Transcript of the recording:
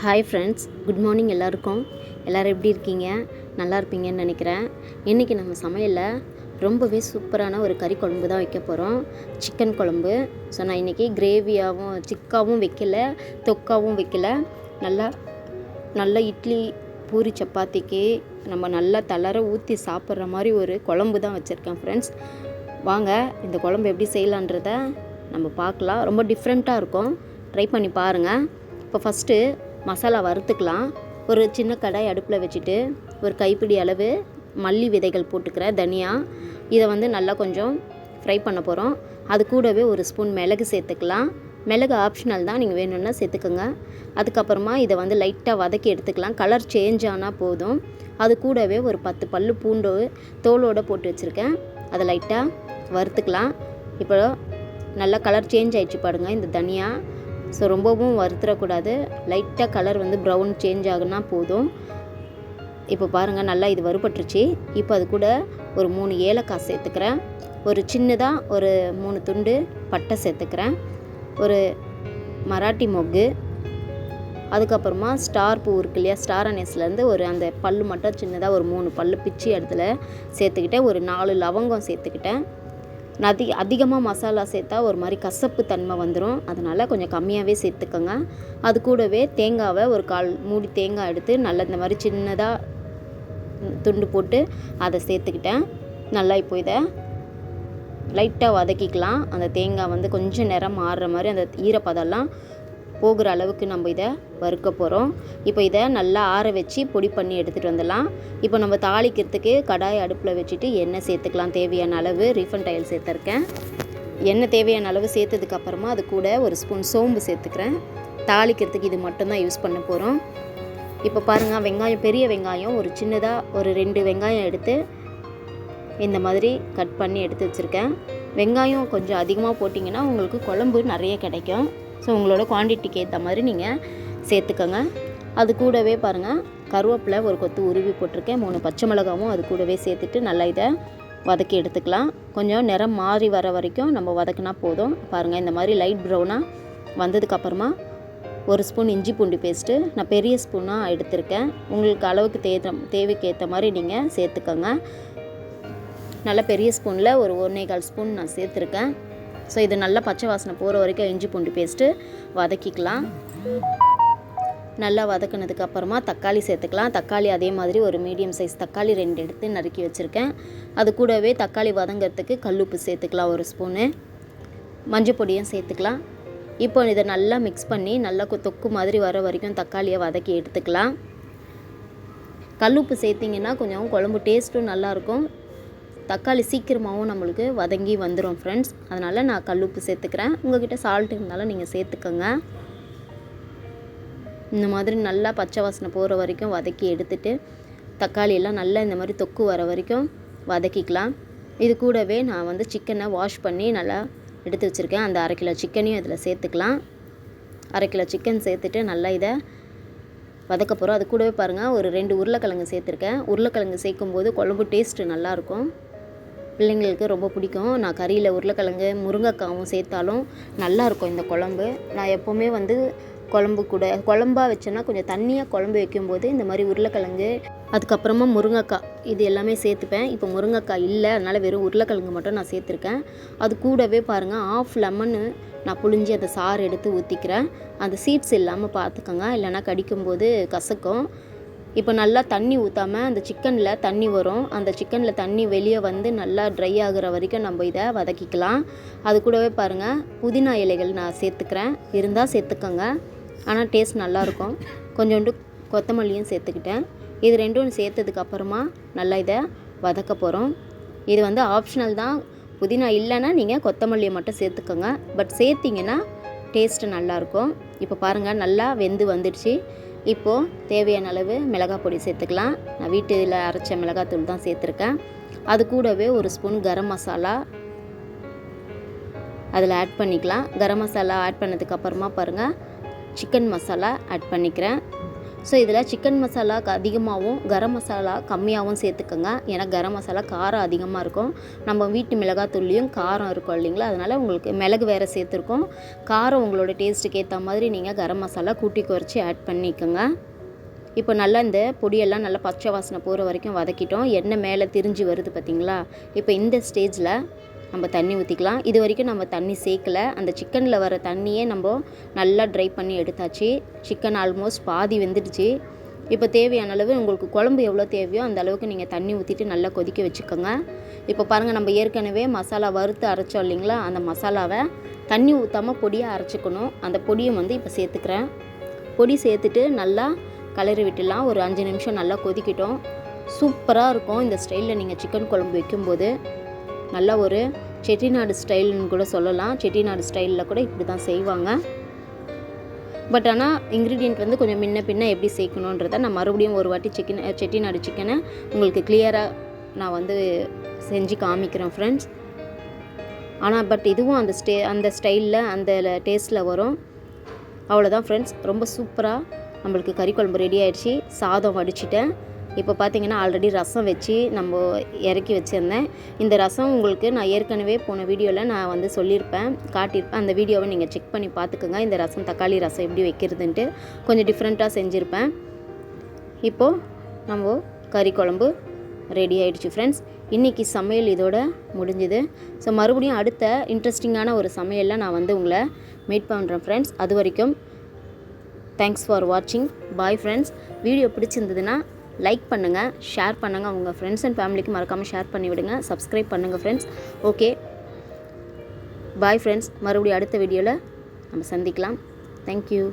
Hi friends, good morning எல்லாருக்கும். எல்லோரும் எப்படி இருக்கீங்க? நல்லா இருப்பீங்கன்னு நினைக்கிறேன். இன்றைக்கி நம்ம சமையலில் ரொம்பவே சூப்பரான ஒரு கறி குழம்பு தான் வைக்க போகிறோம். சிக்கன் குழம்பு. ஸோ நான் இன்றைக்கி கிரேவியாகவும் சிக்காவும் வைக்கல, தொக்காவும் வைக்கல. நல்லா இட்லி பூரி சப்பாத்திக்கு நம்ம நல்லா தளர ஊற்றி சாப்பிட்ற மாதிரி ஒரு குழம்பு தான் வச்சுருக்கேன் ஃப்ரெண்ட்ஸ். வாங்க இந்த குழம்பு எப்படி செய்யலான்றத நம்ம பார்க்கலாம். ரொம்ப டிஃப்ரெண்ட்டாக இருக்கும், ட்ரை பண்ணி பாருங்கள். இப்போ ஃபஸ்ட்டு மசாலா வறுத்துக்கலாம். ஒரு சின்ன கடாய் அடுப்பில் வச்சுட்டு ஒரு கைப்பிடி அளவு மல்லி விதைகள் போட்டுக்கிறேன், தனியா. இதை நல்லா கொஞ்சம் ஃப்ரை பண்ண போகிறோம். அது கூடவே ஒரு ஸ்பூன் மிளகு சேர்த்துக்கலாம். மிளகு ஆப்ஷனல் தான், நீங்கள் வேணும்னா சேர்த்துக்கோங்க. அதுக்கப்புறமா இதை லைட்டாக வதக்கி எடுத்துக்கலாம். கலர் சேஞ்ச் ஆனால் போதும். அது கூடவே ஒரு 10 பல்லு பூண்டு தோலோடு போட்டு வச்சுருக்கேன், அதை லைட்டாக வறுத்துக்கலாம். இப்போ நல்லா கலர் சேஞ்ச் ஆகிடுச்சு பாருங்கள் இந்த தனியா. ஸோ ரொம்பவும் வறுத்துடக்கூடாது, லைட்டாக கலர் ப்ரௌன் சேஞ்ச் ஆகுனா போதும். இப்போ பாருங்கள் நல்லா இது வறுபட்டுருச்சு. இப்போ அது கூட ஒரு 3 ஏலக்காய் சேர்த்துக்கிறேன். ஒரு சின்னதாக ஒரு 3 துண்டு பட்டை சேர்த்துக்கிறேன். ஒரு மராட்டி மொக்கு, அதுக்கப்புறமா ஸ்டார் பூ இருக்கு இல்லையா, ஸ்டார் அனேஸ்லேருந்து ஒரு அந்த பல்லு மட்டும் சின்னதாக ஒரு 3 பல்லு பிச்சு இடத்துல சேர்த்துக்கிட்டேன். ஒரு 4 லவங்கம் சேர்த்துக்கிட்டேன். அதிகமாக மசாலா சேர்த்தா ஒரு மாதிரி கசப்பு தன்மை வந்துடும், அதனால் கொஞ்சம் கம்மியாகவே சேர்த்துக்கோங்க. அது கூடவே தேங்காவை ஒரு 1/4 மூடி தேங்காய் எடுத்து நல்லா இந்த மாதிரி சின்னதாக துண்டு போட்டு அதை சேர்த்துக்கிட்டேன். நல்லா இப்போ இதை லைட்டாக வதக்கிக்கலாம். அந்த தேங்காய் கொஞ்சம் நிறம் மாறுற மாதிரி அந்த ஈரப்பதெல்லாம் போகிற அளவுக்கு நம்ம இதை வறுக்க போகிறோம். இப்போ இதை நல்லா ஆற வச்சு பொடி பண்ணி எடுத்துகிட்டு வந்துடலாம். இப்போ நம்ம தாளிக்கிறதுக்கு கடாய் அடுப்பில் வச்சுட்டு எண்ணெய் சேர்த்துக்கலாம். தேவையான அளவு ரீஃபண்ட் ஆயில் சேர்த்துருக்கேன். எண்ணெய் தேவையான அளவு சேர்த்ததுக்கப்புறமா அது கூட ஒரு ஸ்பூன் சோம்பு சேர்த்துக்கிறேன். தாளிக்கிறதுக்கு இது மட்டும்தான் யூஸ் பண்ண போகிறோம். இப்போ பாருங்கள், வெங்காயம், பெரிய வெங்காயம் ஒரு சின்னதாக ஒரு 2 வெங்காயம் எடுத்து இந்த மாதிரி கட் பண்ணி எடுத்து வச்சுருக்கேன். வெங்காயம் கொஞ்சம் அதிகமாக போட்டிங்கன்னா உங்களுக்கு குழம்பு நிறைய கிடைக்கும். ஸோ உங்களோட குவான்டிட்டிக்கு ஏற்ற மாதிரி நீங்கள் சேர்த்துக்கோங்க. அது கூடவே பாருங்கள், கருவேப்பிலை ஒரு கொத்து உருவி போட்டிருக்கேன். 3 பச்சை மிளகாவும் அது கூடவே சேர்த்துட்டு நல்லா இதை வதக்கி எடுத்துக்கலாம். கொஞ்சம் நிறம் மாறி வர வரைக்கும் நம்ம வதக்கினா போதும். பாருங்கள், இந்த மாதிரி லைட் ப்ரௌனாக வந்ததுக்கப்புறமா ஒரு ஸ்பூன் இஞ்சி பூண்டு பேஸ்ட்டு நான் பெரிய ஸ்பூனாக எடுத்திருக்கேன். உங்களுக்கு அளவுக்கு தேவைக்கு ஏற்ற மாதிரி நீங்கள் சேர்த்துக்கோங்க. நல்லா பெரிய ஸ்பூனில் ஒரு 1.25 ஸ்பூன் நான் சேர்த்துருக்கேன். ஸோ இது நல்லா பச்சை வாசனை போகிற வரைக்கும் இஞ்சி பூண்டு பேஸ்ட்டு வதக்கிக்கலாம். நல்லா வதக்கினதுக்கப்புறமா தக்காளி சேர்த்துக்கலாம். தக்காளி அதே மாதிரி ஒரு மீடியம் சைஸ் தக்காளி 2 எடுத்து நறுக்கி வச்சுருக்கேன். அது கூடவே தக்காளி வதங்கிறதுக்கு கல்லுப்பு சேர்த்துக்கலாம், ஒரு ஸ்பூனு. மஞ்சள் பொடியும் சேர்த்துக்கலாம். இப்போ இதை நல்லா மிக்ஸ் பண்ணி நல்லா தொக்கு மாதிரி வர வரைக்கும் தக்காளியை வதக்கி எடுத்துக்கலாம். கல்லுப்பு சேர்த்திங்கன்னா கொஞ்சம் குழம்பு டேஸ்ட்டும் நல்லாயிருக்கும். தக்காளி சீக்கிரமாகவும் நம்மளுக்கு வதங்கி வந்துடும் ஃப்ரெண்ட்ஸ். அதனால் நான் கல்லுப்பு சேர்த்துக்கிறேன். உங்கள்கிட்ட சால்ட் இருந்தாலும் நீங்கள் சேர்த்துக்கோங்க. இந்த மாதிரி நல்லா பச்சை வாசனை போகிற வரைக்கும் வதக்கி எடுத்துகிட்டு தக்காளியெல்லாம் நல்லா இந்த மாதிரி தொக்கு வர வரைக்கும் வதக்கிக்கலாம். இது கூடவே நான் சிக்கனை வாஷ் பண்ணி நல்லா எடுத்து வச்சுருக்கேன். அந்த 1/2 கிலோ சிக்கனையும் இதில் சேர்த்துக்கலாம். 1/2 கிலோ சிக்கன் சேர்த்துட்டு நல்லா இதை வதக்க போகிறோம். அது கூடவே பாருங்கள், ஒரு 2 உருளைக்கிழங்கு சேர்த்துருக்கேன். உருளைக்கிழங்கு சேர்க்கும்போது குழம்பு டேஸ்ட்டு நல்லாயிருக்கும், பிள்ளைங்களுக்கு ரொம்ப பிடிக்கும். நான் கறியில் உருளைக்கிழங்கு முருங்கைக்காவும் சேர்த்தாலும் நல்லாயிருக்கும் இந்த குழம்பு. நான் எப்போவுமே குழம்பாக வச்சேன்னா கொஞ்சம் தண்ணியாக குழம்பு வைக்கும்போது இந்த மாதிரி உருளைக்கிழங்கு, அதுக்கப்புறமா முருங்கைக்காய் இது எல்லாமே சேர்த்துப்பேன். இப்போ முருங்கைக்காய் இல்லை, அதனால் வெறும் உருளைக்கிழங்கு மட்டும் நான் சேர்த்துருக்கேன். அது கூடவே பாருங்கள், 1/2 லெமனு நான் புழிஞ்சி அந்த சாறு எடுத்து ஊற்றிக்கிறேன். அந்த சீட்ஸ் இல்லாமல் பார்த்துக்கோங்க, இல்லைனா கடிக்கும்போது கசக்கும். இப்போ நல்லா தண்ணி ஊற்றாமல் அந்த சிக்கனில் தண்ணி வரும். அந்த சிக்கனில் தண்ணி வெளியே நல்லா ட்ரை ஆகிற வரைக்கும் நம்ம இதை வதக்கிக்கலாம். அது கூடவே பாருங்கள், புதினா இலைகள் நான் சேர்த்துக்கிறேன். இருந்தால் சேர்த்துக்கோங்க, ஆனால் டேஸ்ட் நல்லாயிருக்கும். கொஞ்சோண்டு கொத்தமல்லியும் சேர்த்துக்கிட்டேன். இது 2ம் சேர்த்ததுக்கப்புறமா நல்லா இதை வதக்க போகிறோம். இது ஆப்ஷனல் தான். புதினா இல்லைன்னா நீங்கள் கொத்தமல்லியை மட்டும் சேர்த்துக்கோங்க, பட் சேர்த்திங்கன்னா டேஸ்ட்டு நல்லாயிருக்கும். இப்போ பாருங்கள், நல்லா வெந்து வந்துடுச்சு. இப்போது தேவையான அளவு மிளகாய் பொடி சேர்த்துக்கலாம். நான் வீட்டில் அரைச்ச மிளகாத்தூள் தான் சேர்த்துருக்கேன். அது கூடவே ஒரு ஸ்பூன் கரம் மசாலா அதில் ஆட் பண்ணிக்கலாம். கரம் மசாலா ஆட் பண்ணதுக்கப்புறமா பாருங்கள், சிக்கன் மசாலா ஆட் பண்ணிக்கிறேன். ஸோ இதில் சிக்கன் மசாலா அதிகமாகவும் கரம் மசாலா கம்மியாகவும் சேர்த்துக்கோங்க. ஏன்னா கரம் மசாலா காரம் அதிகமாக இருக்கும். நம்ம வீட்டு மிளகாத்தூள்லேயும் காரம் இருக்கும் இல்லைங்களா, அதனால் உங்களுக்கு மிளகு வேறு சேர்த்துருக்கோம். காரம் உங்களோட டேஸ்ட்டுக்கு ஏற்ற மாதிரி நீங்கள் கரம் மசாலா கூட்டி குறைச்சி ஆட் பண்ணிக்கோங்க. இப்போ நல்லா இந்த பொடியெல்லாம் நல்லா பச்சை வாசனை போகிற வரைக்கும் வதக்கிட்டோம். எண்ணெய் மேலே திரிஞ்சு வருது பார்த்திங்களா. இப்போ இந்த ஸ்டேஜில் நம்ம தண்ணி ஊற்றிக்கலாம். இது வரைக்கும் நம்ம தண்ணி சேர்க்கலை. அந்த சிக்கனில் வர தண்ணியே நம்ம நல்லா ட்ரை பண்ணி எடுத்தாச்சு. சிக்கன் ஆல்மோஸ்ட் பாதி வெந்துடுச்சு. இப்போ தேவையான அளவு உங்களுக்கு குழம்பு எவ்வளோ தேவையோ அந்த அளவுக்கு நீங்கள் தண்ணி ஊற்றிட்டு நல்லா கொதிக்க வச்சுக்கோங்க. இப்போ பாருங்கள், நம்ம ஏற்கனவே மசாலா வறுத்து அரைச்சோம் இல்லைங்களா, அந்த மசாலாவை தண்ணி ஊற்றாமல் பொடியாக அரைச்சிக்கணும். அந்த பொடியை இப்போ சேர்த்துக்கிறேன். பொடி சேர்த்துட்டு நல்லா கலரி விட்டுலாம். ஒரு 5 நிமிஷம் நல்லா கொதிக்கிட்டோம். சூப்பராக இருக்கும் இந்த ஸ்டைலில் நீங்கள் சிக்கன் குழம்பு வைக்கும்போது. நல்லா ஒரு செட்டிநாடு ஸ்டைல்னு கூட சொல்லலாம். செட்டிநாடு ஸ்டைலில் கூட இப்படி தான் செய்வாங்க. பட் ஆனால் இன்க்ரீடியன்ட் கொஞ்சம் முன்ன பின்ன எப்படி சேர்க்கணுன்றதை நான் மறுபடியும் ஒரு வாட்டி செட்டிநாடு சிக்கனை உங்களுக்கு கிளியராக நான் செஞ்சு காமிக்கிறேன் ஃப்ரெண்ட்ஸ். ஆனால் பட் இதுவும் அந்த ஸ்டைலில் அந்த டேஸ்ட்டில் வரும். அவ்வளோதான் ஃப்ரெண்ட்ஸ். ரொம்ப சூப்பராக நம்மளுக்கு கறி குழம்பு ரெடி ஆகிடுச்சு. சாதம் வடிச்சிட்டேன். இப்போ பார்த்தீங்கன்னா ஆல்ரெடி ரசம் வச்சு நம்ம இறக்கி வச்சுருந்தேன். இந்த ரசம் உங்களுக்கு நான் ஏற்கனவே போன வீடியோவில் நான் சொல்லியிருப்பேன், காட்டியிருப்பேன். அந்த வீடியோவை நீங்கள் செக் பண்ணி பார்த்துக்குங்க. இந்த ரசம் தக்காளி ரசம் எப்படி வைக்கிறதுன்ட்டு கொஞ்சம் டிஃப்ரெண்ட்டாக செஞ்சுருப்பேன். இப்போது நம்ம கறி குழம்பு ரெடி ஆகிடுச்சு ஃப்ரெண்ட்ஸ். இன்றைக்கி சமையல் இதோட முடிஞ்சுது. ஸோ மறுபடியும் அடுத்த இன்ட்ரெஸ்டிங்கான ஒரு சமையலில் நான் உங்களை மீட் பண்ணுறேன் ஃப்ரெண்ட்ஸ். அது வரைக்கும் தேங்க்ஸ் ஃபார் வாட்சிங். Bye friends. வீடியோ பிடிச்சிருந்ததுன்னா லைக் பண்ணுங்கள், ஷேர் பண்ணுங்கள். உங்கள் ஃப்ரெண்ட்ஸ் அண்ட் ஃபேமிலிக்கு மறக்காமல் ஷேர் பண்ணி விடுங்க. சப்ஸ்கிரைப் பண்ணுங்கள் ஃப்ரெண்ட்ஸ். Okay, bye friends. மறுபடியும் அடுத்த வீடியோவில் நம்ம சந்திக்கலாம். தேங்க்யூ.